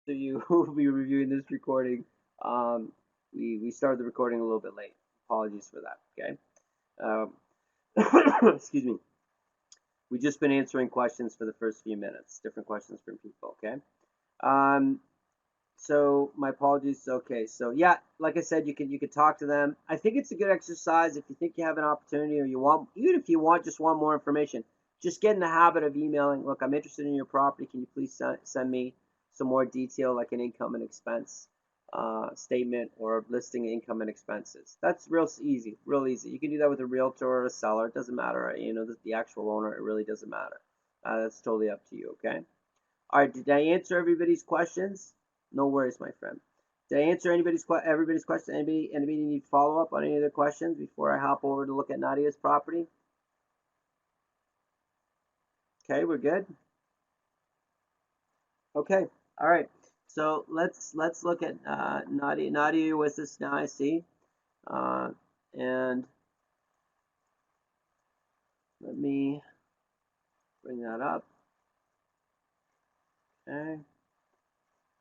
of you who will be reviewing this recording, um, we started the recording a little bit late. Apologies for that. Okay. Excuse me. We just been answering questions for the first few minutes, different questions from people. Okay. Um, so my apologies. Okay. So yeah, like I said, you can talk to them. I think it's a good exercise if you think you have an opportunity or you want, even if you want more information, just get in the habit of emailing. Look, I'm interested in your property. Can you please send me some more detail, like an income and expense statement or listing income and expenses? That's real easy, real easy. You can do that with a realtor or a seller. It doesn't matter. You know, the actual owner. It really doesn't matter. That's totally up to you. Okay. All right, did I answer everybody's questions? No worries, my friend. Did I answer everybody's question? Anybody need follow up on any of their questions before I hop over to look at Nadia's property? Okay, we're good. Okay, all right. So let's look at Nadia. Nadia was this now, I see, and let me bring that up. Okay.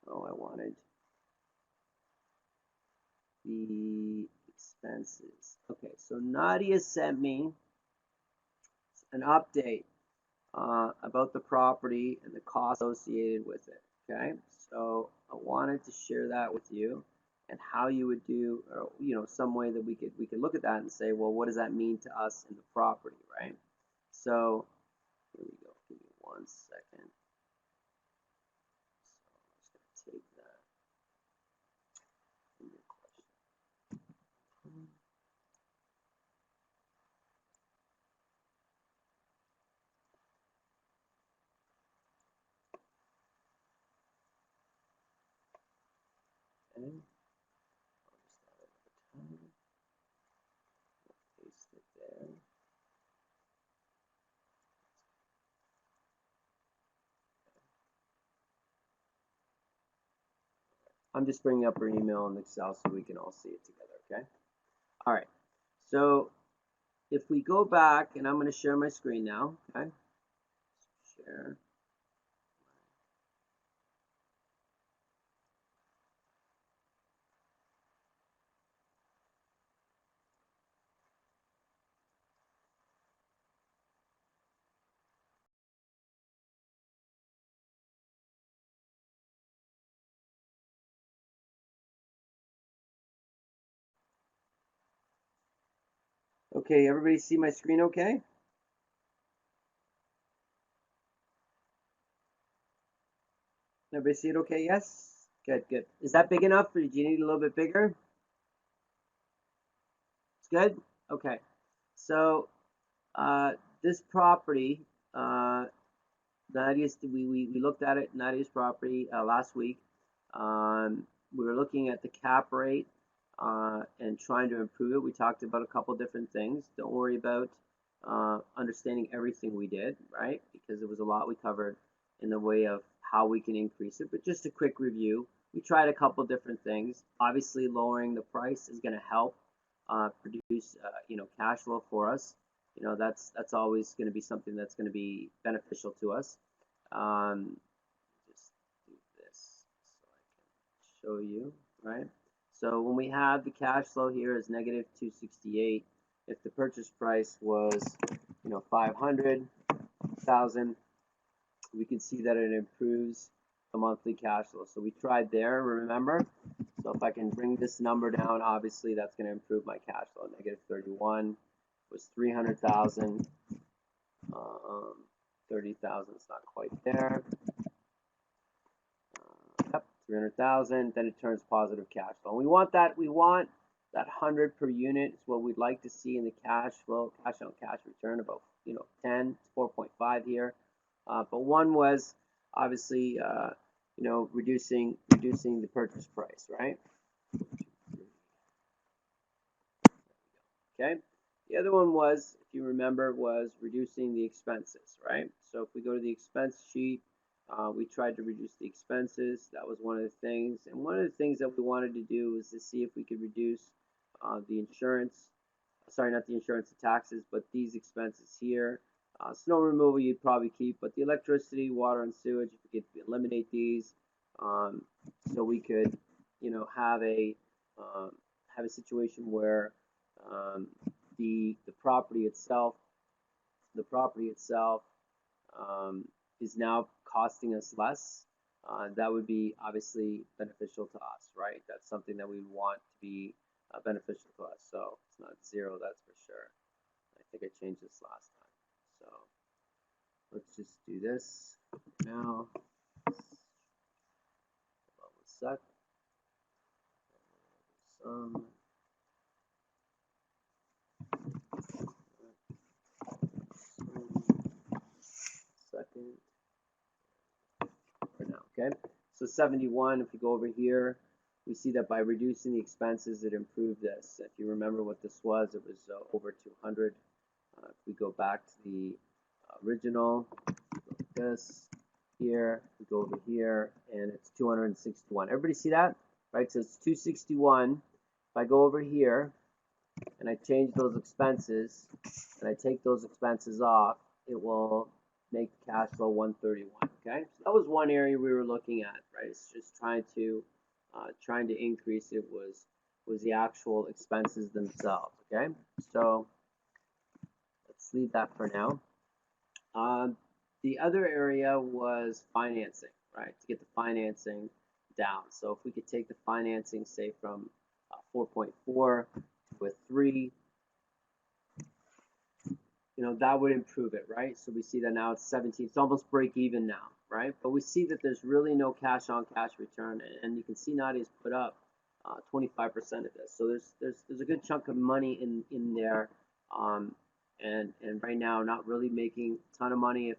Oh, I wanted the expenses. Okay, so Nadia sent me an update about the property and the cost associated with it. Okay, so I wanted to share that with you and how you would do, or some way that we could look at that and say, well, what does that mean to us in the property, right? So here we go. Give me 1 second. So I'm just gonna take that from your question. Okay. I'll just add another time. Paste it there. I'm just bringing up her email in Excel so we can all see it together. Okay. All right. So if we go back, and I'm going to share my screen now, okay? Share. Okay, everybody see my screen okay? Everybody see it okay? Yes? Good, good. Is that big enough, or do you need a little bit bigger? It's good? Okay. So, uh, this property, Nadia's, we looked at it, Nadia's property, last week. We were looking at the cap rate and trying to improve it. We talked about a couple different things. Don't worry about understanding everything we did, right? Because there was a lot we covered in the way of how we can increase it. But just a quick review. We tried a couple different things. Obviously, lowering the price is going to help produce, cash flow for us. That's always going to be something that's going to be beneficial to us. Just do this so I can show you, right? So when we have the cash flow here is negative 268, if the purchase price was, 500,000, we can see that it improves the monthly cash flow. So we tried there, remember? So if I can bring this number down, obviously that's going to improve my cash flow. Negative 31 was 300,000. 30,000 is not quite there. Yep, 300,000. Then it turns positive cash flow. And we want that. We want that 100 per unit is what we'd like to see in the cash flow, cash on cash return, about 10, 4.5 here. But one was obviously reducing the purchase price, right? Okay. The other one was, if you remember, was reducing the expenses, right? So if we go to the expense sheet, we tried to reduce the expenses. That was one of the things. And one of the things that we wanted to do was to see if we could reduce the insurance, sorry, not the insurance, the taxes, but these expenses here. Snow removal you'd probably keep, but the electricity, water, and sewage, if we could eliminate these, So we could, have a situation where the property itself, the property itself is now costing us less. That would be obviously beneficial to us, right? That's something that we want to be beneficial to us. So it's not zero, that's for sure. I think I changed this last time. So let's just do this now. Hold on a sec. Second for now, okay? So 71, if you go over here, we see that by reducing the expenses, it improved this. If you remember what this was, it was over 200. If we go back to the original, like this, here, we go over here, and it's 261. Everybody see that? Right, so it's 261. If I go over here, and I change those expenses, and I take those expenses off, it will make the cash flow 131. Okay, so that was one area we were looking at, right? It's just trying to increase it was the actual expenses themselves. Okay, so let's leave that for now. The other area was financing, right? To get the financing down. So if we could take the financing, say from 4.4 to a 3, that would improve it, right? So we see that now it's 17. It's almost break even now, right? But we see that there's really no cash on cash return, and you can see Nadia's put up 25% of this. So there's a good chunk of money in there, and right now not really making a ton of money. If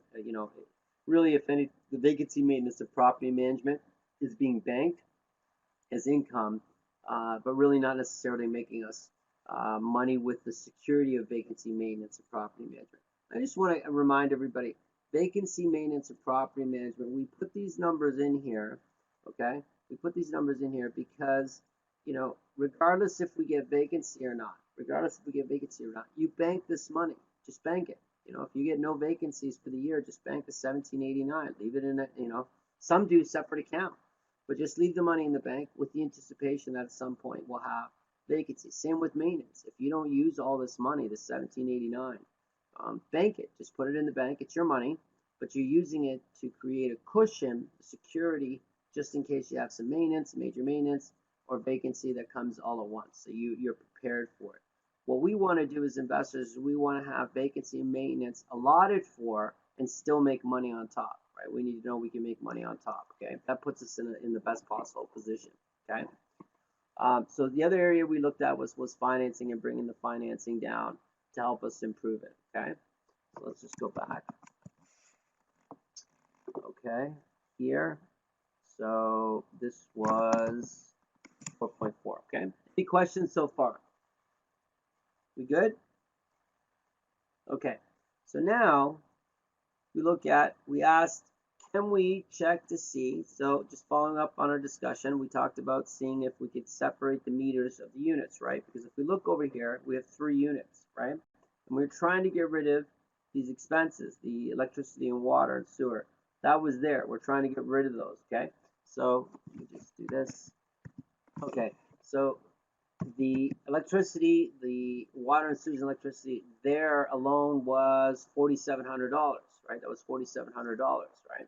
really, if any, the vacancy maintenance of property management is being banked as income, but really not necessarily making us money with the security of vacancy maintenance of property management. I just want to remind everybody, vacancy maintenance of property management, we put these numbers in here, okay? We put these numbers in here because, regardless if we get vacancy or not, you bank this money. Just bank it. If you get no vacancies for the year, just bank the 1789. Leave it in a, some do separate account, but just leave the money in the bank with the anticipation that at some point we'll have vacancy. Same with maintenance. If you don't use all this money, the 1789, bank it. Just put it in the bank. It's your money, but you're using it to create a cushion, security, just in case you have some maintenance, major maintenance, or vacancy that comes all at once. So you're prepared for it. What we want to do as investors is we want to have vacancy and maintenance allotted for and still make money on top, right? We need to know we can make money on top, okay? That puts us in the best possible position, okay? So the other area we looked at was financing and bringing the financing down to help us improve it, okay? So let's just go back. Okay, here. So this was 4.4, okay? Any questions so far? We good? Okay, so now we asked, can we check to see, so just following up on our discussion, we talked about seeing if we could separate the meters of the units, right? Because if we look over here, we have 3 units, right? And we're trying to get rid of these expenses, the electricity and water and sewer. That was there. We're trying to get rid of those, okay? So let me just do this. Okay, so the electricity, the water and sewage and electricity, there alone was $4,700, right? That was $4,700, right?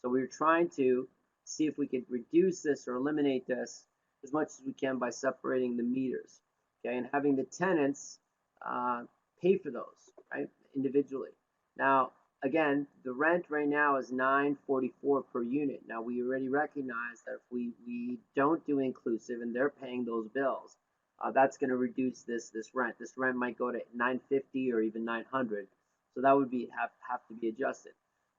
So we were trying to see if we could reduce this or eliminate this as much as we can by separating the meters, okay, and having the tenants pay for those, right, individually. Now, again, the rent right now is $944 per unit. Now, we already recognize that if we don't do inclusive and they're paying those bills, that's going to reduce this rent. This rent might go to $950 or even $900, so that would have to be adjusted.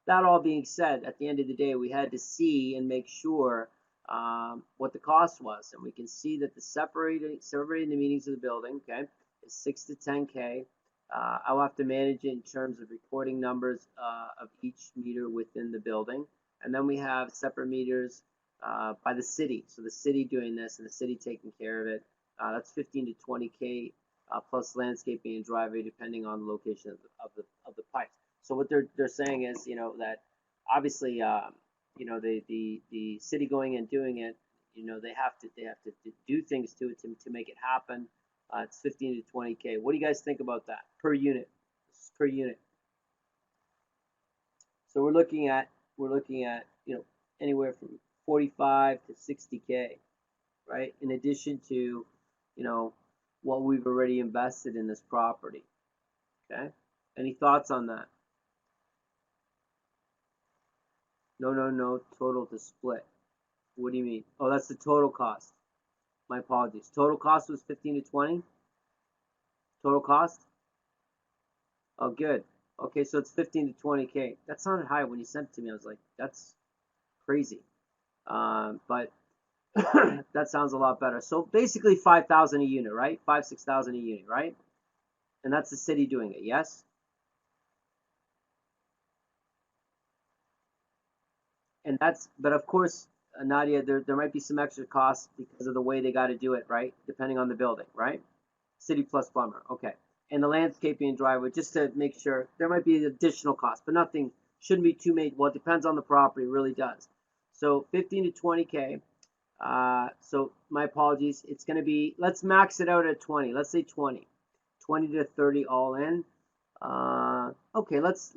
That all being said, at the end of the day, we had to see and make sure what the cost was, and we can see that the separating the meetings of the building, okay, is 6 to 10K. I'll have to manage it in terms of recording numbers of each meter within the building, and then we have separate meters by the city. So the city doing this and the city taking care of it. That's 15 to 20K plus landscaping and driveway, depending on the location of the pipes. So what they're saying is, that obviously, the city going and doing it, they have to do things to it to make it happen. It's 15 to 20K. What do you guys think about that per unit? This is per unit. So we're looking at anywhere from 45 to 60K, right? In addition to what we've already invested in this property. Okay. Any thoughts on that? No, total to split. What do you mean? Oh, that's the total cost. My apologies. Total cost was 15 to 20? Total cost? Oh, good. Okay, so it's 15 to 20K. That sounded high when you sent it to me. I was like, that's crazy. But that sounds a lot better. So basically 5,000 a unit, right? 6,000 a unit, right? And that's the city doing it, yes? And but of course, Nadia, there might be some extra costs because of the way they got to do it, right? Depending on the building, right? City plus plumber, okay. And the landscaping and driveway, just to make sure, there might be additional costs, but nothing shouldn't be too major. Well, it depends on the property, it really does. So 15 to 20K. So my apologies. It's going to be, let's max it out at 20. Let's say 20 to 30 all in. Okay, let's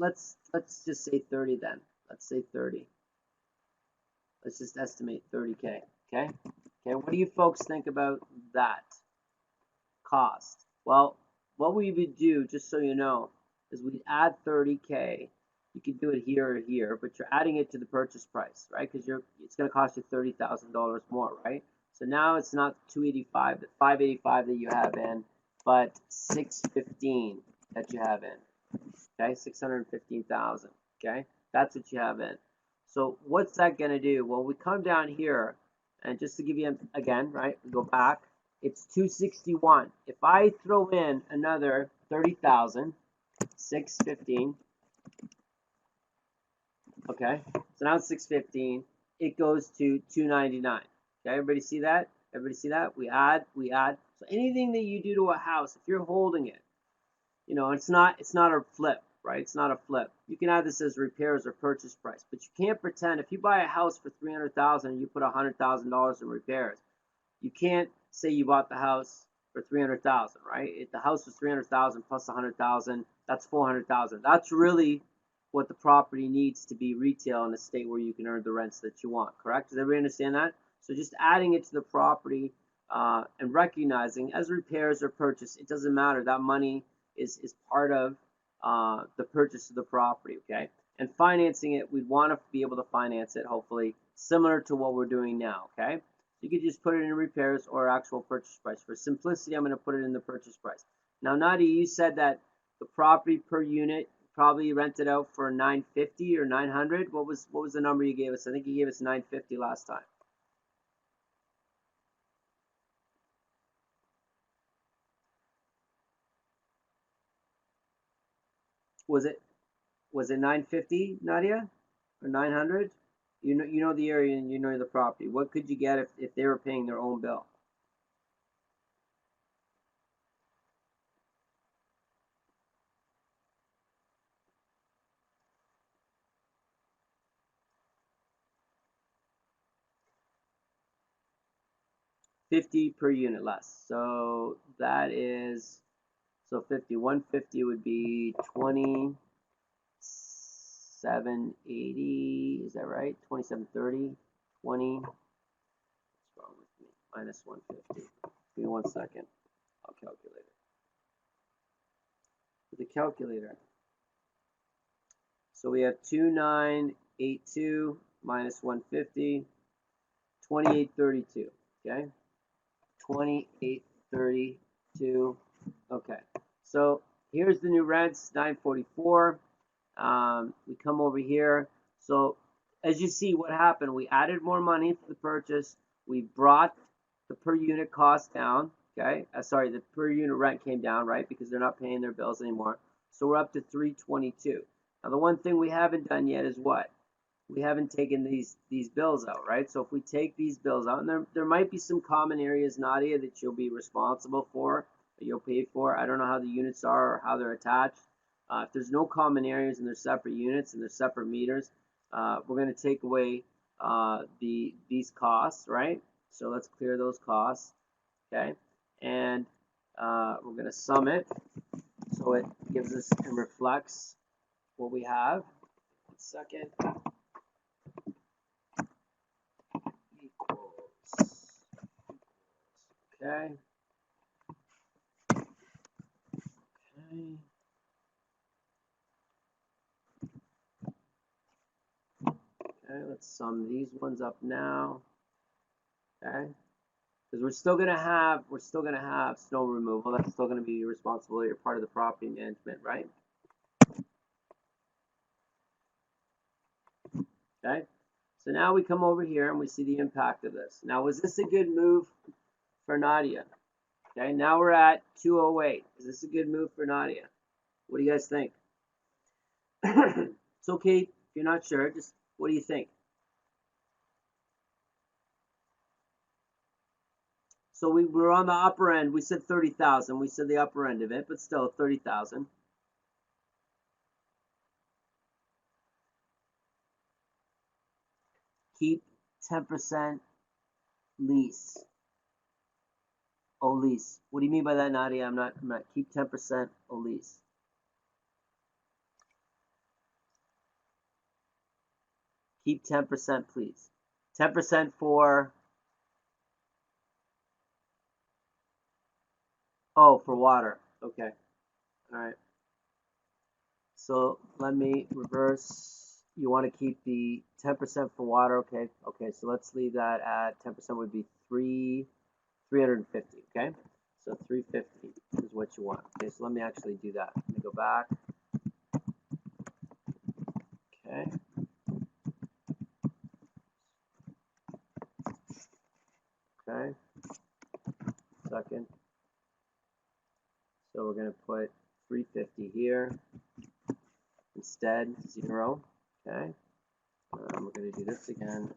just say 30 then. Let's say 30. Let's just estimate 30K. Okay. What do you folks think about that cost? Well, what we would do, just so you know, is we'd add 30K. You can do it here or here, but you're adding it to the purchase price, right? Because it's going to cost you $30,000 more, right? So now it's not 285, the 585 that you have in, but 615 that you have in. Okay, 615,000. Okay, that's what you have in. So what's that going to do? Well, we come down here, and just to give you again, right? We go back. It's 261. If I throw in another 30,000, 615. Okay, so now it's 615. It goes to 299. Okay, everybody see that? Everybody see that? We add. So anything that you do to a house, if you're holding it, it's not a flip, right? It's not a flip. You can add this as repairs or purchase price, but you can't pretend if you buy a house for 300,000 and you put $100,000 in repairs, you can't say you bought the house for 300,000, right? If the house was 300,000 plus 100,000, that's 400,000. That's really what the property needs to be retail in a state where you can earn the rents that you want, correct? Does everybody understand that? So just adding it to the property and recognizing as repairs or purchase, it doesn't matter. That money is part of the purchase of the property, okay? And financing it, we'd want to be able to finance it, hopefully, similar to what we're doing now, okay? You could just put it in repairs or actual purchase price. For simplicity, I'm going to put it in the purchase price. Now, Nadia, you said that the property per unit probably rented out for 950 or 900. What was the number you gave us? I think you gave us 950 last time. Was it 950, Nadia, or 900? You know the area and you know the property. What could you get if they were paying their own bill? $50 per unit less. So that is, so 150 would be 2780. Is that right? 2730, 20. What's wrong with me? Minus 150. Give me 1 second. I'll calculate it. With the calculator. So we have 2982 minus 150, 2832. Okay. 2832. Okay, so here's the new rents, 944. We come over here. So as you see, what happened? We added more money for the purchase. We brought the per unit cost down. Okay, sorry, the per unit rent came down, right? Because they're not paying their bills anymore. So we're up to 322. Now the one thing we haven't done yet is what? We haven't taken these bills out, right? So if we take these bills out, and there might be some common areas, Nadia, that you'll be responsible for, that you'll pay for. I don't know how the units are or how they're attached. If there's no common areas and they're separate units and they're separate meters, we're going to take away these costs, right? So let's clear those costs, okay? And we're going to sum it so it gives us and reflects what we have. 1 second. Equals. Okay. Okay. Okay, let's sum these ones up now. Okay. Because we're still gonna have snow removal. That's still gonna be your responsibility. You're part of the property management, right? Okay. So now we come over here and we see the impact of this. Now, was this a good move for Nadia? Okay. Now we're at 208. Is this a good move for Nadia? What do you guys think? It's okay if you're not sure. Just what do you think? So we were on the upper end. We said 30,000. We said the upper end of it, but still 30,000. Keep 10% lease. Oh, lease. What do you mean by that, Nadia? I'm not. Keep 10% lease. Keep 10%, please. 10% for. Oh, for water. Okay. All right. So let me reverse. You want to keep the 10% for water. Okay. Okay. So let's leave that at 10% would be 350. Okay. So 350 is what you want. Okay. So let me actually do that. Let me go back. Okay. Okay. Second. So we're going to put 350 here. Instead, 0. Okay. We're going to do this again.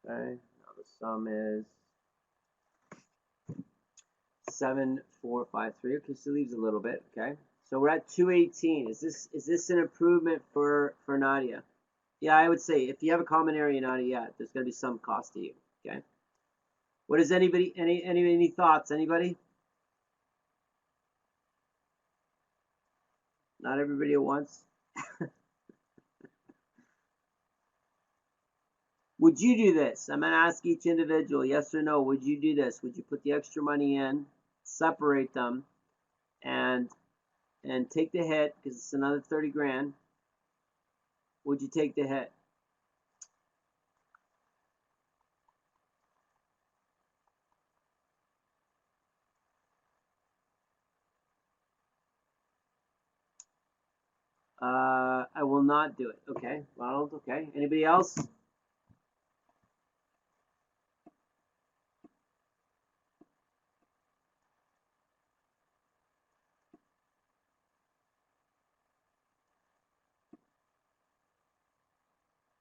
Okay. Now the sum is 7453. Okay, so it leaves a little bit. Okay. So we're at 218. Is this an improvement for Nadia? Yeah, I would say if you have a common area, Nadia, yeah, there's going to be some cost to you. Okay. What does anybody any thoughts? Anybody? Not everybody at once. Would you do this? I'm going to ask each individual, yes or no. Would you do this? Would you put the extra money in, separate them, and take the hit because it's another 30 grand? Would you take the hit? I will not do it. Okay, Ronald. Okay. Anybody else?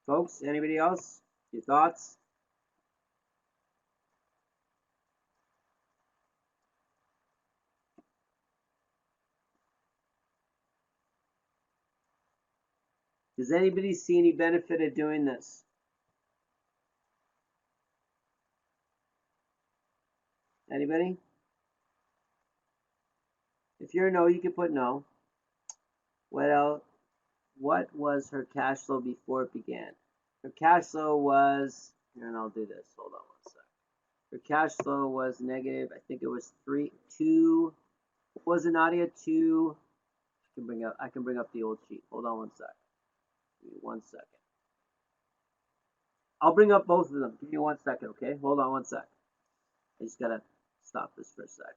Folks, anybody else? Your thoughts? Does anybody see any benefit of doing this? Anybody? If you're a no, you can put no. What else? What was her cash flow before it began? Her cash flow was, and I'll do this. Hold on 1 sec. Her cash flow was negative. I think it was 2. What was it, Nadia? 2. I can bring up the old sheet. Hold on 1 sec. Give me 1 second. I'll bring up both of them. Give me 1 second, okay? Hold on 1 sec. I just gotta stop this for a sec.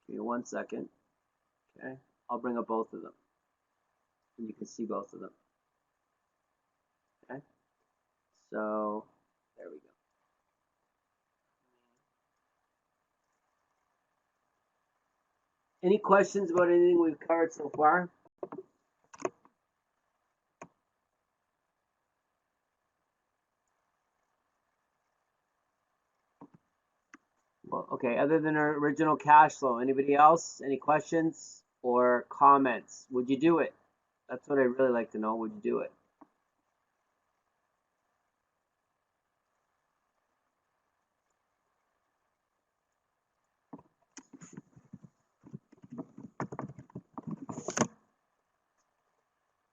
Give me 1 second. Okay? I'll bring up both of them. And you can see both of them. Okay? So there we go. Any questions about anything we've covered so far? Well, okay, other than our original cash flow, anybody else? Any questions or comments? Would you do it? That's what I'd really like to know. Would you do it?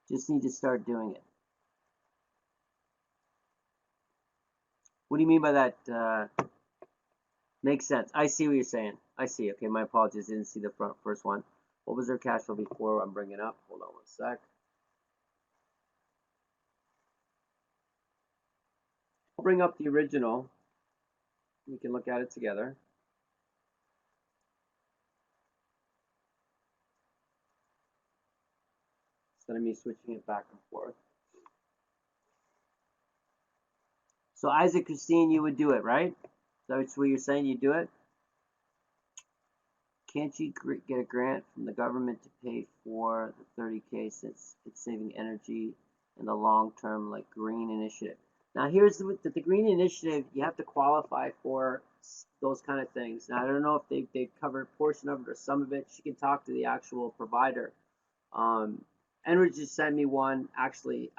Just need to start doing it. What do you mean by that? Makes sense. I see what you're saying. I see. Okay, my apologies. I didn't see the first one. What was their cash flow before? I'm bringing up. Hold on one sec. I'll bring up the original. We can look at it together. Instead of me switching it back and forth. So Isaac, Christine, you would do it, right? That's what you're saying. You do it. Can't you get a grant from the government to pay for the 30K since it's saving energy in the long term, like green initiative? Now, here's the green initiative. You have to qualify for those kind of things. Now, I don't know if they cover a portion of it or some of it. She can talk to the actual provider. Enbridge just sent me one actually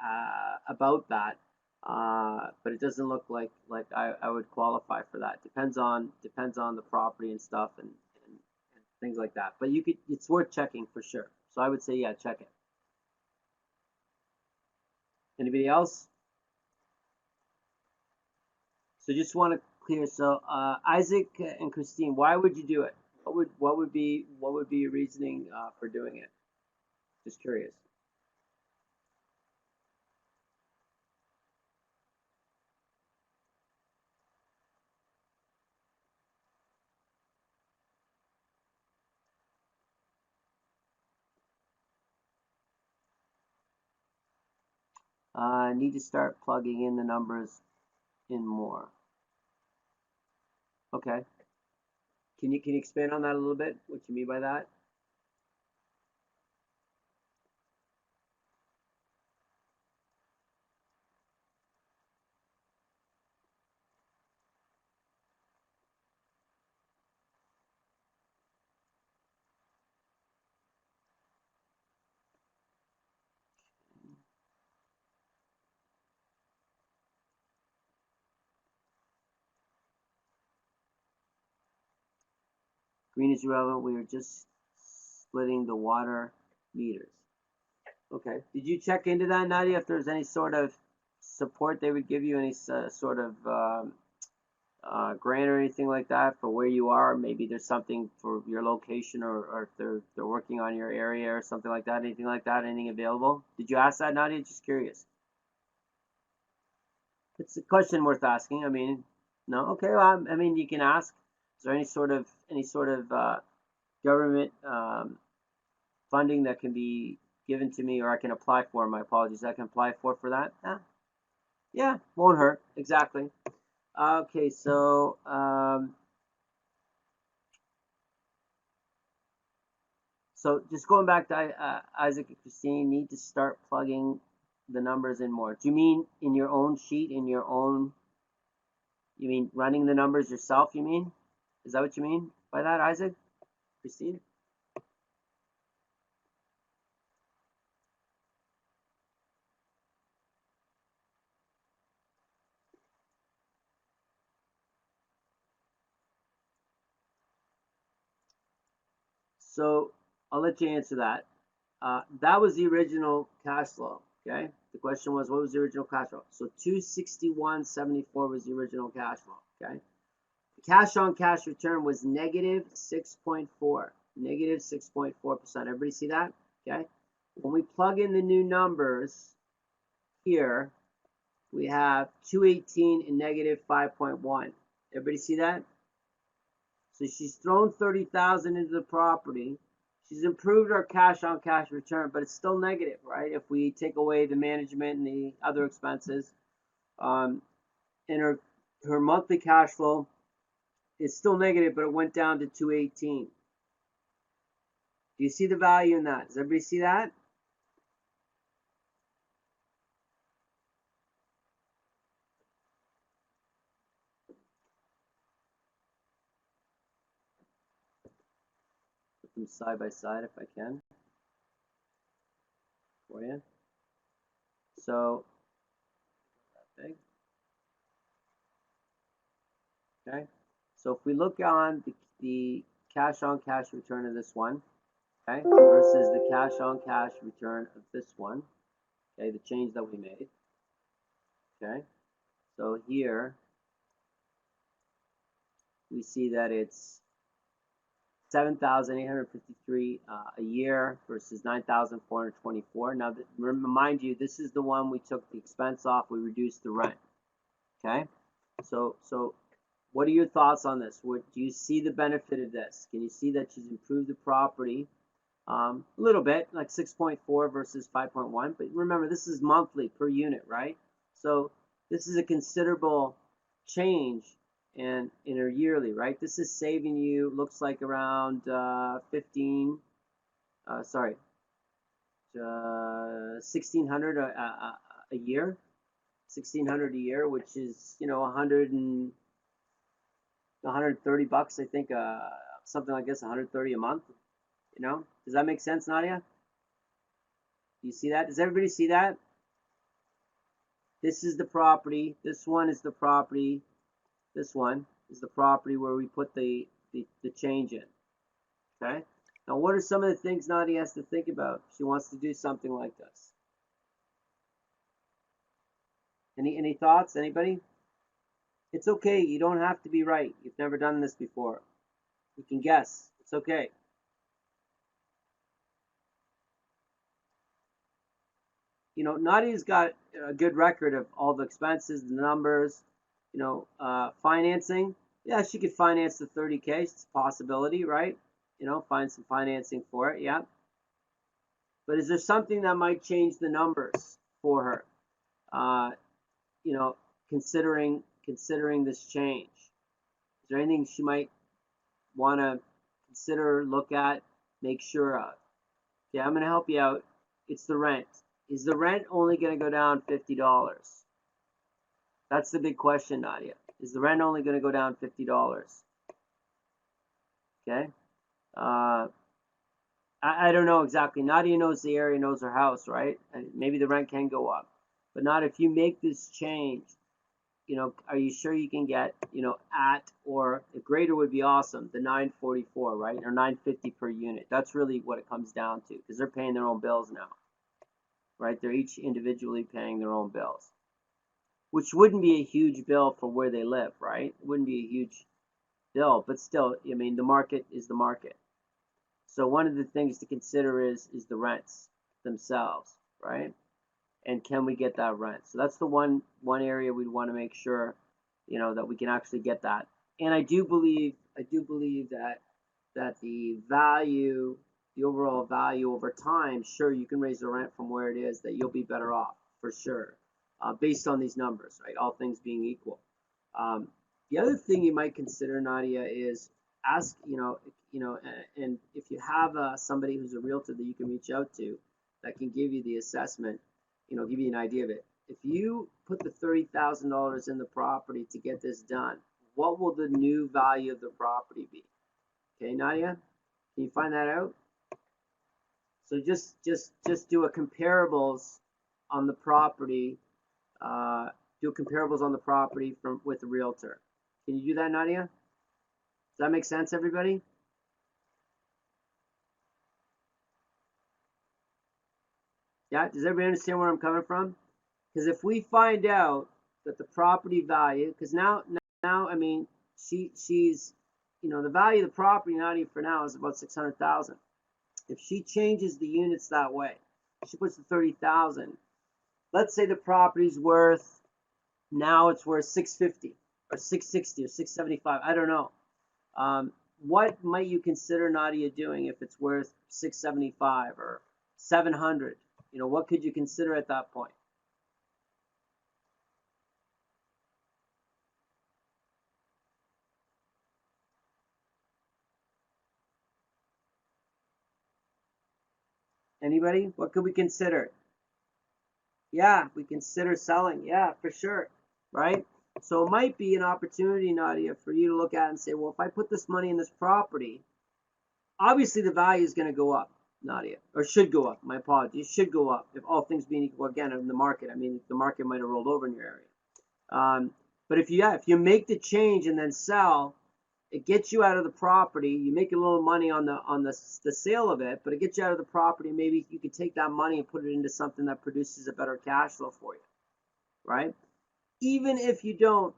about that, but it doesn't look like I would qualify for that. Depends on the property and stuff and things like that. But it's worth checking for sure. So I would say, yeah, check it. Anybody else? So just want to clear. So Isaac and Christine, why would you do it? What would be your reasoning for doing it? Just curious. Need to start plugging in the numbers in more. Okay. Can you expand on that a little bit? What you mean by that? Green is irrelevant. We are just splitting the water meters. Okay. Did you check into that, Nadia? If there's any sort of support they would give you, any sort of grant or anything like that for where you are? Maybe there's something for your location, or if they're working on your area or something like that. Anything like that? Anything available? Did you ask that, Nadia? Just curious. It's a question worth asking. I mean, no. Okay. Well, I mean, you can ask. Is there any sort of government funding that can be given to me, or I can apply for? My apologies. I can apply for that. Yeah, won't hurt. Exactly. Okay, so just going back to Isaac and Christine, need to start plugging the numbers in more. Do you mean in your own sheet, in your own? You mean running the numbers yourself? You mean? Is that what you mean by that, Isaac, Christine? So I'll let you answer that. That was the original cash flow. Okay. The question was, what was the original cash flow? So 261.74 was the original cash flow. Okay. The cash on cash return was negative 6.4. Negative 6.4%. Everybody see that? Okay. When we plug in the new numbers here, we have 218 and negative 5.1. Everybody see that? So she's thrown 30,000 into the property. She's improved our cash on cash return, but it's still negative, right? If we take away the management and the other expenses, and her monthly cash flow is still negative, but it went down to 218. Do you see the value in that? Does everybody see that? Put them side by side if I can. for you. So, that big. Okay. So if we look on the cash on cash return of this one, okay, versus the cash on cash return of this one, okay, the change that we made, okay. So here we see that it's 7,853 a year versus 9,424. Now, remind you, this is the one we took the expense off. We reduced the rent. Okay. So what are your thoughts on this? Do you see the benefit of this? Can you see that she's improved the property a little bit, like 6.4 versus 5.1? But remember, this is monthly per unit, right? So this is a considerable change in her yearly, right? This is saving you, looks like around 1,600 a year, 1,600 a year, which is 130 bucks, I think, something like this, 130 a month. Does that make sense, Nadia? Do you see that? Does everybody see that? This is the property. This one is the property. This one is the property where we put the change in. Okay. Now, what are some of the things Nadia has to think about if she wants to do something like this? Any thoughts? Anybody? It's okay. You don't have to be right. You've never done this before. You can guess. It's okay. Nadia's got a good record of all the expenses, the numbers, financing. Yeah, she could finance the 30K. It's a possibility, right? Find some financing for it. Yeah. But is there something that might change the numbers for her? Considering this change, is there anything she might want to consider, look at, make sure of? Okay, I'm going to help you out. It's the rent. Is the rent only going to go down $50? That's the big question, Nadia. Is the rent only going to go down $50? Okay. I don't know exactly. Nadia knows the area, knows her house, right? And maybe the rent can go up. But not if you make this change, are you sure you can get, at, or the greater would be awesome, the 944, right? Or 950 per unit. That's really what it comes down to, because they're paying their own bills now, right? They're each individually paying their own bills, which wouldn't be a huge bill for where they live, right? It wouldn't be a huge bill, but still, the market is the market. So one of the things to consider is the rents themselves, right? And can we get that rent? So that's the one area we'd want to make sure, that we can actually get that. And I do believe that the value, the overall value over time, sure, you can raise the rent from where it is, that you'll be better off for sure, based on these numbers, right? All things being equal. The other thing you might consider, Nadia, is ask, and if you have somebody who's a realtor that you can reach out to that can give you the assessment, give you an idea of it. If you put the $30,000 in the property to get this done, what will the new value of the property be? Okay, Nadia, can you find that out? So just do a comparables on the property. Do comparables on the property with the realtor. Can you do that, Nadia? Does that make sense, everybody? Yeah, does everybody understand where I'm coming from? Because if we find out that the property value, because now, she's, the value of the property, Nadia, for now is about 600,000. If she changes the units that way, she puts the 30,000. Let's say the property's worth, now it's worth 650 or 660 or 675. I don't know. What might you consider, Nadia, doing if it's worth 675 or 700? What could you consider at that point? Anybody? What could we consider? Yeah, we consider selling. Yeah, for sure. Right? So it might be an opportunity, Nadia, for you to look at and say, well, if I put this money in this property, obviously the value is going to go up. Nadia, or should go up. My apologies, should go up if all things being equal again in the market. I mean, the market might have rolled over in your area. But if you make the change and then sell, it gets you out of the property. You make a little money on the sale of it, but it gets you out of the property. Maybe you could take that money and put it into something that produces a better cash flow for you, right? Even if you don't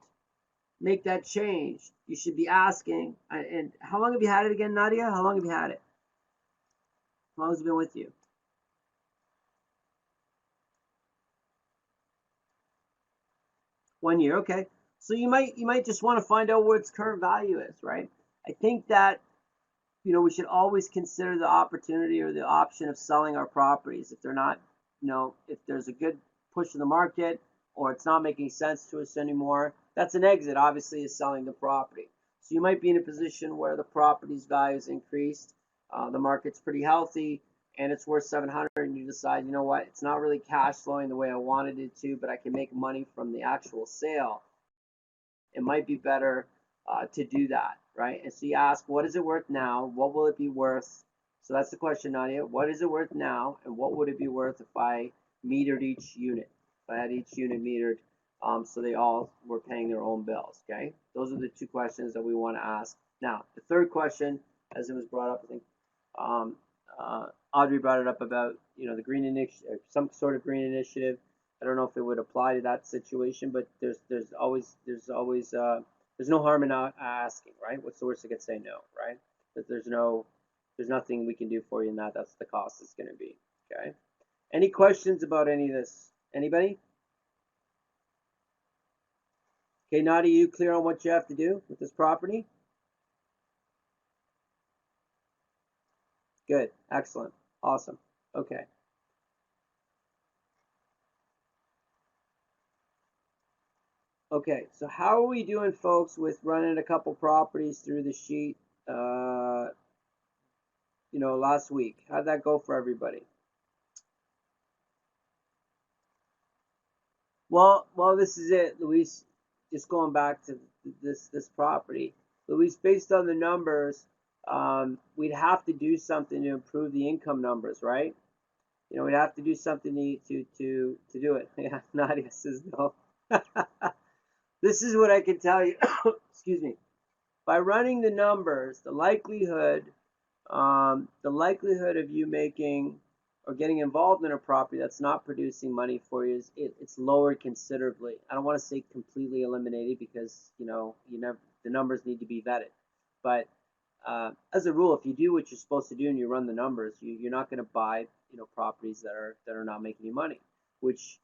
make that change, you should be asking. And how long have you had it again, Nadia? How long have you had it? How long has it been with you? 1 year, okay. So you might just want to find out what its current value is, right? I think that we should always consider the opportunity or the option of selling our properties if they're not, if there's a good push in the market or it's not making sense to us anymore. That's an exit, obviously, is selling the property. So you might be in a position where the property's value is increased, the market's pretty healthy, and it's worth 700, and you decide, you know what, it's not really cash flowing the way I wanted it to, but I can make money from the actual sale. It might be better to do that, right? And so you ask, what is it worth now? What will it be worth? So that's the question, Nadia. What is it worth now, and what would it be worth if I metered each unit? If I had each unit metered, so they all were paying their own bills, okay? Those are the two questions that we want to ask. Now, the third question, as it was brought up, I think Audrey brought it up about, the green initiative, some sort of green initiative. I don't know if it would apply to that situation, but there's no harm in not asking, right? What's the worst that could say no, right? That there's nothing we can do for you in that. That's the cost it's going to be, okay? Any questions about any of this? Anybody? Okay, Nadia, you clear on what you have to do with this property? Good, excellent, awesome, okay. Okay, so how are we doing, folks, with running a couple properties through the sheet, last week? How'd that go for everybody? Well, this is it, Luis. Just going back to this property, Luis. Based on the numbers, we'd have to do something to improve the income numbers, right? We'd have to do something to do it. Yeah, Nadia says no. This is what I can tell you. Excuse me. By running the numbers, the likelihood of you making or getting involved in a property that's not producing money for you it's lowered considerably. I don't want to say completely eliminated because the numbers need to be vetted, but as a rule, if you do what you're supposed to do and you run the numbers, you're not going to buy properties that are not making you money, which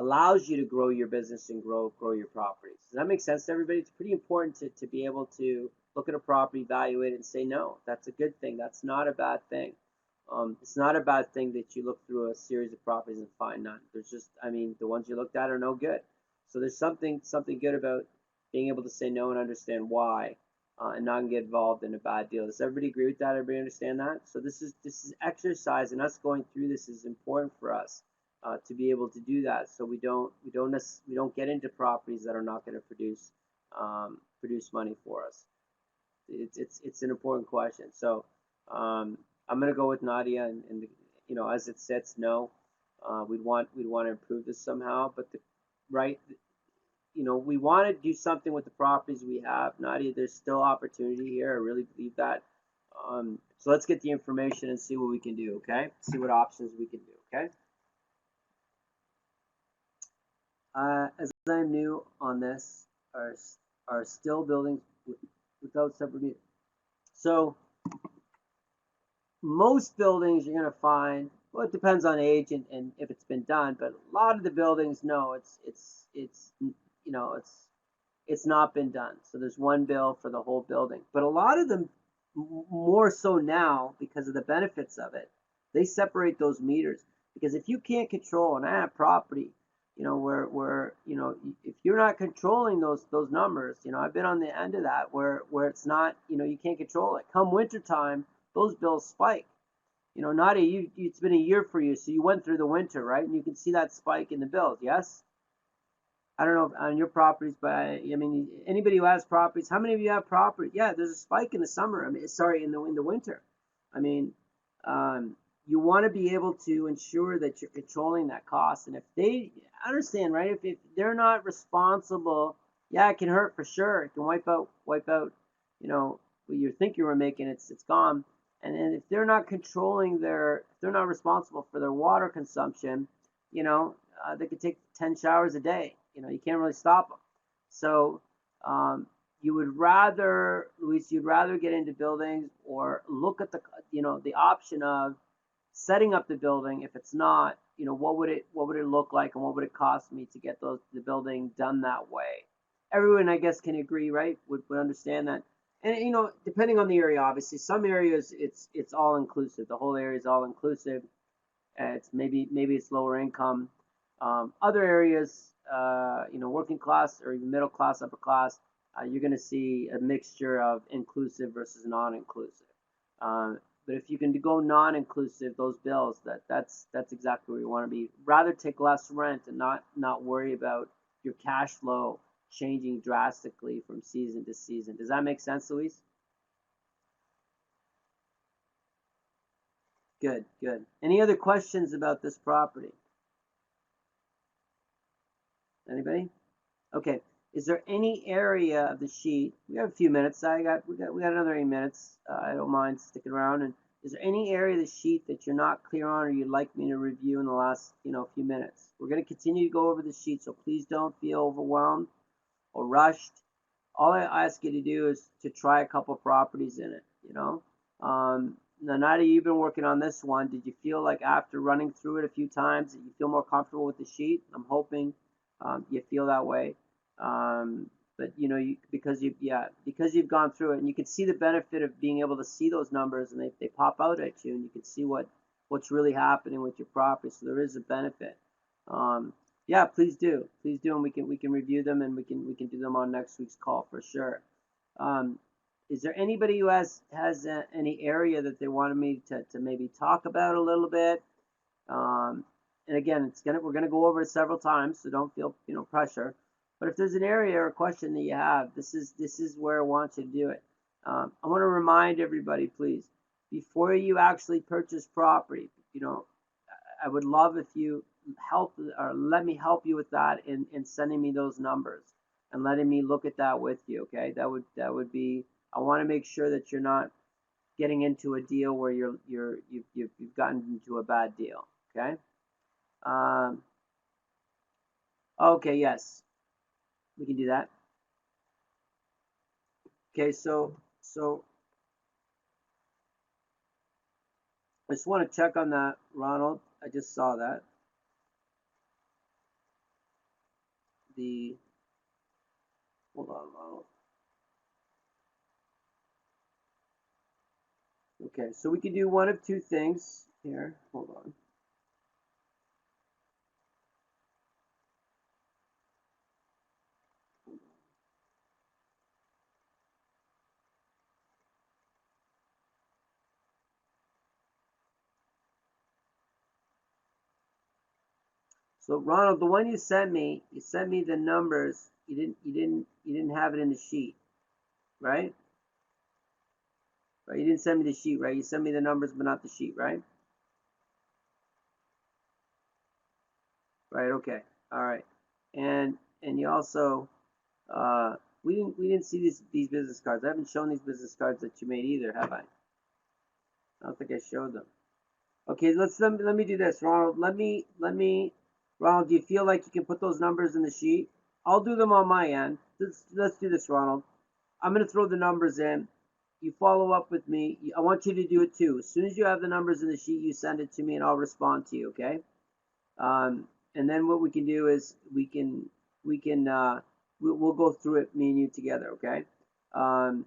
allows you to grow your business and grow your properties. Does that make sense to everybody? It's pretty important to be able to look at a property, evaluate it, and say, no, that's a good thing. That's not a bad thing. It's not a bad thing that you look through a series of properties and find none. There's just, the ones you looked at are no good. So there's something good about being able to say no and understand why, and not get involved in a bad deal. Does everybody agree with that? Everybody understand that? So this is exercise, and us going through this is important for us. To be able to do that, so we don't get into properties that are not going to produce money for us. It's an important question. So I'm going to go with Nadia, and as it sits, no. We'd want to improve this somehow, but we want to do something with the properties we have. Nadia, there's still opportunity here. I really believe that. So let's get the information and see what we can do. Okay, see what options we can do. Okay. As I'm new on this, are still buildings without separate meters. So most buildings you're going to find, well, it depends on age and if it's been done, but a lot of the buildings, no, it's not been done. So there's one bill for the whole building. But a lot of them, more so now because of the benefits of it, they separate those meters. Because if you can't control, and I have property, where if you're not controlling those numbers, I've been on the end of that where it's not, you can't control it. Come wintertime, those bills spike. Nadia, it's been a year for you, so you went through the winter, right? And you can see that spike in the bills, yes? I don't know on your properties, but anybody who has properties, how many of you have property? Yeah, there's a spike in the summer. Sorry, in the winter. you want to be able to ensure that you're controlling that cost. And if they understand, right, if they're not responsible, yeah, it can hurt for sure. It can wipe out, you know, what you think you were making. It's gone. And then if they're not controlling if they're not responsible for their water consumption, you know, they could take 10 showers a day. You know, you can't really stop them. So you would rather, Luis, you'd rather get into buildings or look at the, you know, the option of setting up the building. If it's not, you know, what would it look like, and what would it cost me to get the building done that way? Everyone, I guess, can agree, right? Would understand that. And you know, depending on the area, obviously, some areas it's all inclusive. The whole area is all inclusive. It's maybe it's lower income. Other areas, you know, working class or even middle class, upper class, you're going to see a mixture of inclusive versus non-inclusive. But if you can go non-inclusive, those bills, that's exactly where you want to be. Rather take less rent and not worry about your cash flow changing drastically from season to season. Does that make sense, Luis? Good, good. Any other questions about this property? Anybody? Okay. Is there any area of the sheet? We have a few minutes. We got another 8 minutes. I don't mind sticking around. And is there any area of the sheet that you're not clear on, or you'd like me to review in the last, you know, few minutes? We're going to continue to go over the sheet, so please don't feel overwhelmed or rushed. All I ask you to do is to try a couple properties in it. You know, now, Nadia, you've been working on this one. Did you feel like after running through it a few times that you feel more comfortable with the sheet? I'm hoping you feel that way. But you know, because you've gone through it, and you can see the benefit of being able to see those numbers, and they pop out at you, and you can see what's really happening with your property. So there is a benefit. Yeah, please do, and we can review them, and we can do them on next week's call for sure. Is there anybody who has any area that they wanted me to maybe talk about a little bit? And again, we're gonna go over it several times, so don't feel, you know, pressure. But if there's an area or a question that you have, this is where I want you to do it. I want to remind everybody, please, before you actually purchase property, you know, I would love if you help or let me help you with that in sending me those numbers and letting me look at that with you. Okay, that would be. I want to make sure that you're not getting into a deal where you've gotten into a bad deal. Okay. Okay. Yes. We can do that. Okay, so I just want to check on that, Ronald. I just saw that. Hold on, Ronald. Okay, so we can do one of two things here. Hold on. So Ronald, the one you sent me the numbers. You didn't have it in the sheet, right? Right. You didn't send me the sheet, right? You sent me the numbers, but not the sheet, right? Right. Okay. All right. And you also we didn't see these business cards. I haven't shown these business cards that you made either, have I? I don't think I showed them. Okay, let me do this, Ronald. Let me Ronald, do you feel like you can put those numbers in the sheet? I'll do them on my end. Let's do this, Ronald. I'm going to throw the numbers in. You follow up with me. I want you to do it too. As soon as you have the numbers in the sheet, you send it to me, and I'll respond to you. Okay. And then what we can do is we'll go through it, me and you together. Okay. And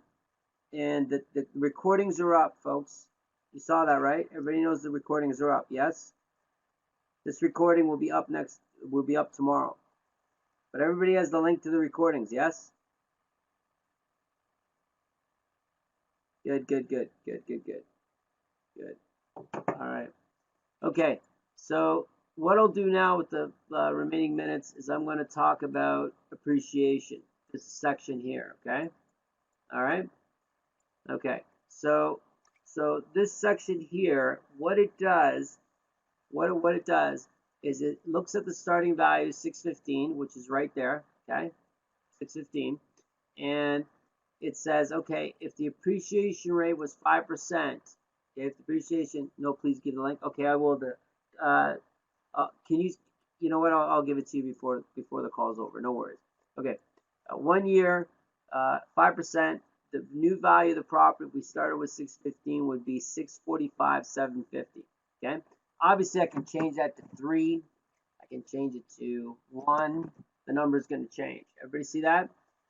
the recordings are up, folks. You saw that, right? Everybody knows the recordings are up. Yes. This recording will be up tomorrow. But everybody has the link to the recordings, yes? Good. All right. Okay. So what I'll do now with the remaining minutes is I'm going to talk about appreciation, this section here, okay? All right? Okay. So So this section here, what it does is it looks at the starting value 615, which is right there, okay, 615, and it says, okay, if the appreciation rate was 5%, okay, if the appreciation, no, please give the link. Okay, I will. Can you, you know what? I'll give it to you before the call's over. No worries. Okay, 1 year, 5%. The new value of the property, if we started with 615, would be 645, 750. Okay. Obviously, I can change that to 3. I can change it to 1. The number is going to change. Everybody see that?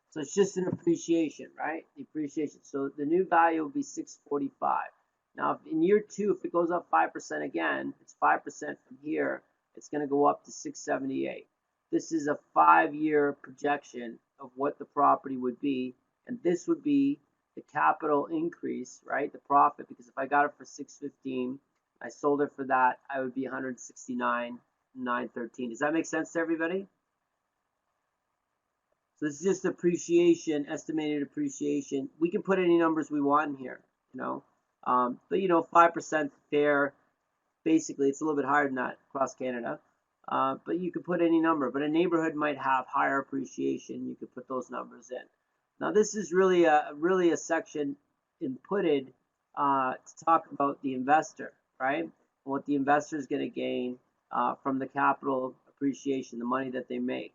So it's just an appreciation, right? The appreciation. So the new value will be 645. Now, in year 2, if it goes up 5% again, it's 5% from here. It's going to go up to 678. This is a 5-year projection of what the property would be, and this would be the capital increase, right? The profit, because if I got it for 615, I sold it for that, I would be 169,913. Does that make sense to everybody? So this is just appreciation, estimated appreciation. We can put any numbers we want in here, you know. But you know, 5% fair. Basically, it's a little bit higher than that across Canada. But you could put any number. But a neighborhood might have higher appreciation. You could put those numbers in. Now, this is really a section inputted to talk about the investor, right? And what the investor is going to gain from the capital appreciation, the money that they make.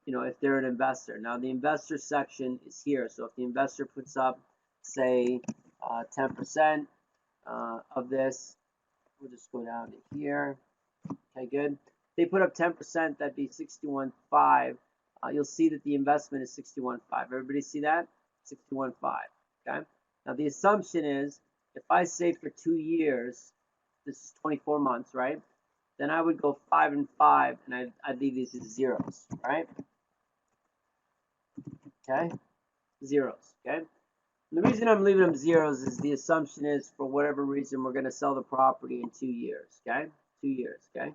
You know, if they're an investor. Now, the investor section is here. So if the investor puts up, say, 10% of this, we'll just go down to here. Okay, good. They put up 10%, that'd be 61.5. You'll see that the investment is 61.5. Everybody see that? 61.5. Okay. Now the assumption is if I say for 2 years, this is 24 months, right? Then I would go 5 and 5, and I'd leave these as zeros, right? Okay, zeros. Okay. The reason I'm leaving them zeros is the assumption is for whatever reason we're going to sell the property in 2 years, okay? 2 years, okay?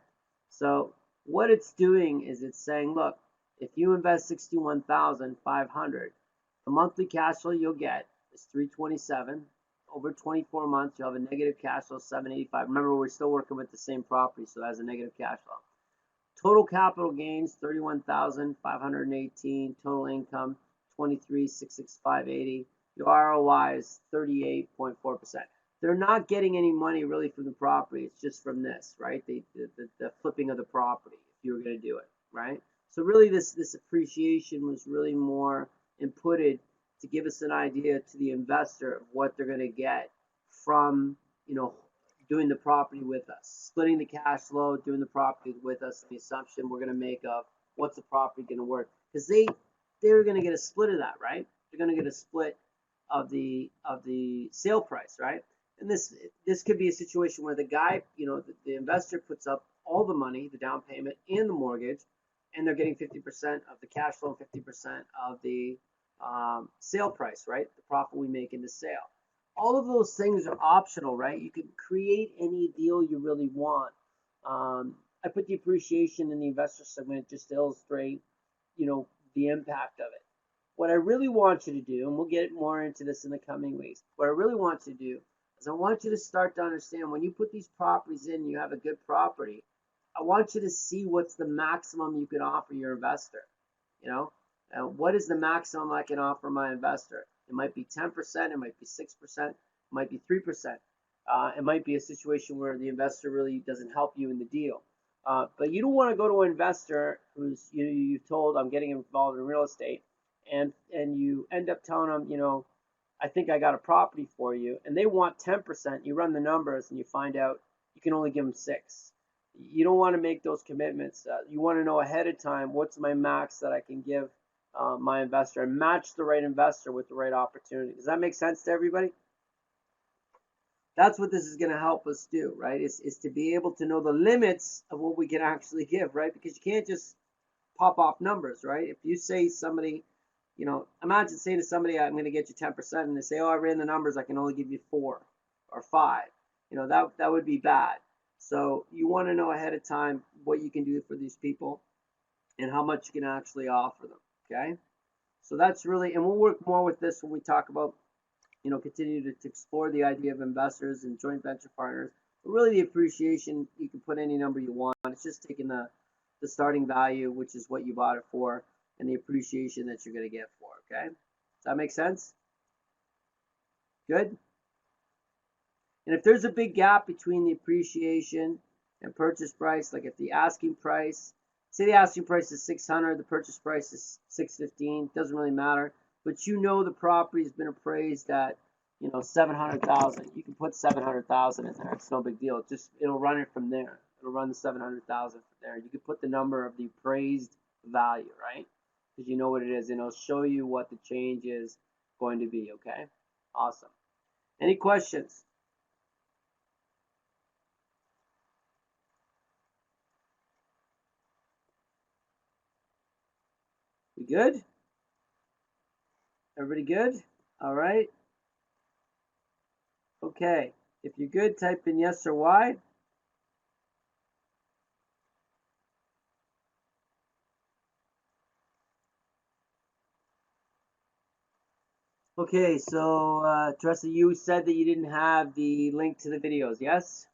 So what it's doing is it's saying, look, if you invest $61,500, the monthly cash flow you'll get is $327. Over 24 months, you'll have a negative cash flow of $785. Remember, we're still working with the same property, so that's a negative cash flow. Total capital gains, $31,518. Total income, $23,665.80. Your ROI is 38.4%. They're not getting any money really from the property. It's just from this, right? The flipping of the property, if you were going to do it, right? So really this appreciation was really more inputted to give us an idea to the investor of what they're going to get from, you know, doing the property with us, splitting the cash flow, doing the property with us, the assumption we're going to make of what's the property going to work. Because they're going to get a split of that, right? They're going to get a split of the sale price, right? And this could be a situation where the guy, you know, the investor puts up all the money, the down payment and the mortgage, and they're getting 50% of the cash flow and 50% of the sale price, right? The profit we make in the sale. All of those things are optional, right? You can create any deal you really want. I put the appreciation in the investor segment just to illustrate, you know, the impact of it. What I really want you to do, and we'll get more into this in the coming weeks, what I really want you to do is I want you to start to understand when you put these properties in, you have a good property, I want you to see what's the maximum you can offer your investor. You know, what is the maximum I can offer my investor? It might be 10%, it might be 6%, it might be 3%. It might be a situation where the investor really doesn't help you in the deal. But you don't want to go to an investor who's you've told I'm getting involved in real estate, and you end up telling them, you know, I think I got a property for you, and they want 10%. You run the numbers and you find out you can only give them 6. You don't want to make those commitments. You want to know ahead of time what's my max that I can give my investor and match the right investor with the right opportunity. Does that make sense to everybody? That's what this is going to help us do, right? Is to be able to know the limits of what we can actually give, right? Because you can't just pop off numbers, right? If you say somebody, you know, imagine saying to somebody, I'm going to get you 10%, and they say, oh, I ran the numbers, I can only give you 4 or 5. You know, that would be bad. So you want to know ahead of time what you can do for these people and how much you can actually offer them, okay? So that's really, and we'll work more with this when we talk about continue to explore the idea of investors and joint venture partners. But really, the appreciation, you can put any number you want. It's just taking the starting value, which is what you bought it for, and the appreciation that you're going to get for. Okay, does that make sense? Good. And if there's a big gap between the appreciation and purchase price, like if the asking price, say the asking price is 600, the purchase price is 615, doesn't really matter, but the property's been appraised at 700,000. You can put 700,000 in there. It's no big deal. It'll run it from there. It'll run the 700,000 from there. You can put the number of the appraised value, right? Because you know what it is, and it'll show you what the change is going to be. Okay, awesome. Any questions? We good? Everybody good? All right. Okay. If you're good, type in yes or Y. Okay, so Teresa, you said that you didn't have the link to the videos, yes?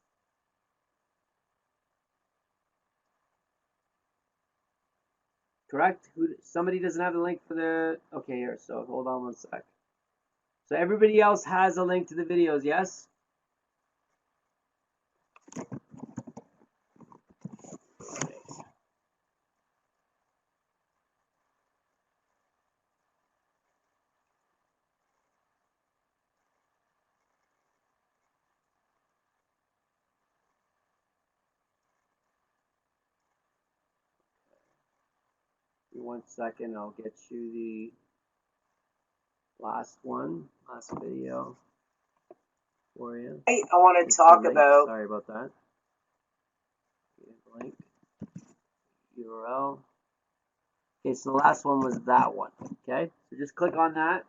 Correct? Somebody doesn't have the link for the... Okay, here, so hold on one sec. So everybody else has a link to the videos, yes? Give me 1 second, I'll get you the last video for you. I want to talk about... Sorry about that. Link, URL. Okay, so the last one was that one. Okay, so just click on that.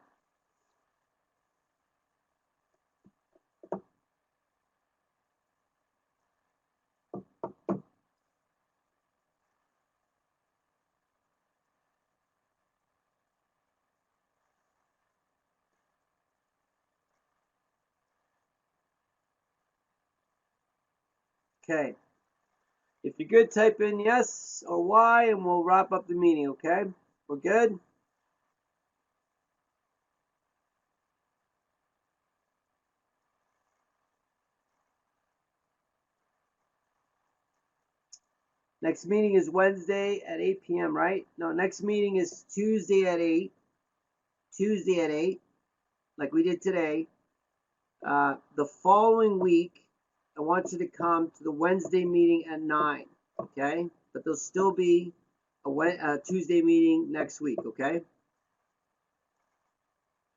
Okay. If you're good, type in yes or Y, and we'll wrap up the meeting, okay? We're good? Next meeting is Wednesday at 8 p.m., right? No, next meeting is Tuesday at 8. Tuesday at 8, like we did today. The following week, I want you to come to the Wednesday meeting at 9, okay? But there'll still be a Tuesday meeting next week, okay?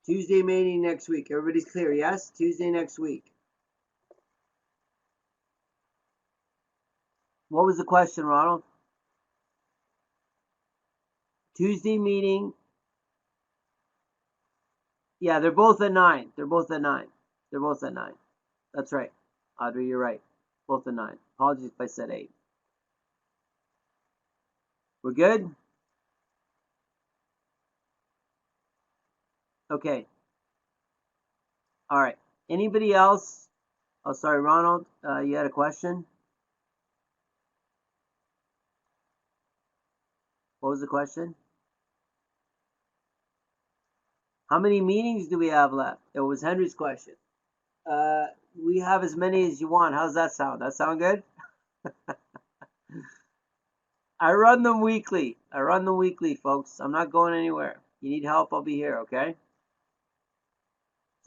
Tuesday meeting next week. Everybody's clear, yes? Tuesday next week. What was the question, Ronald? Tuesday meeting. Yeah, they're both at 9. They're both at 9. They're both at 9. That's right. Audrey, you're right. Both at 9. Apologies if I said 8. We're good? Okay. All right. Anybody else? Oh, sorry, Ronald. You had a question? What was the question? How many meetings do we have left? It was Henry's question. We have as many as you want. How's that sound? That sound good? I run them weekly. Folks. I'm not going anywhere. You need help, I'll be here, okay?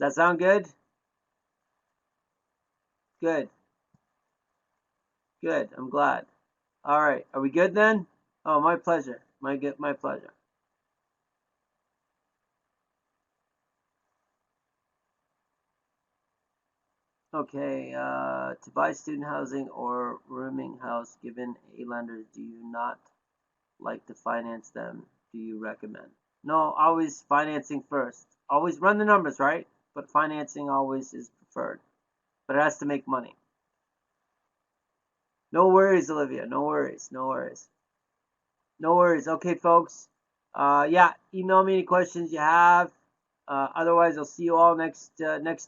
Does that sound good? Good. Good. I'm glad. All right. Are we good then? Oh, my pleasure. My pleasure. Okay. To buy student housing or rooming house given a lender, do you not like to finance them? Do you recommend? No, always financing first. Always run the numbers, right? But financing always is preferred. But it has to make money. No worries, Olivia. No worries. Okay, folks. Yeah, email me any questions you have. Otherwise, I'll see you all next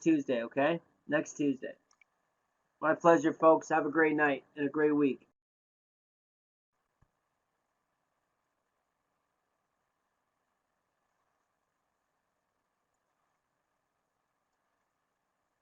Tuesday, okay? Next Tuesday. My pleasure, folks. Have a great night and a great week.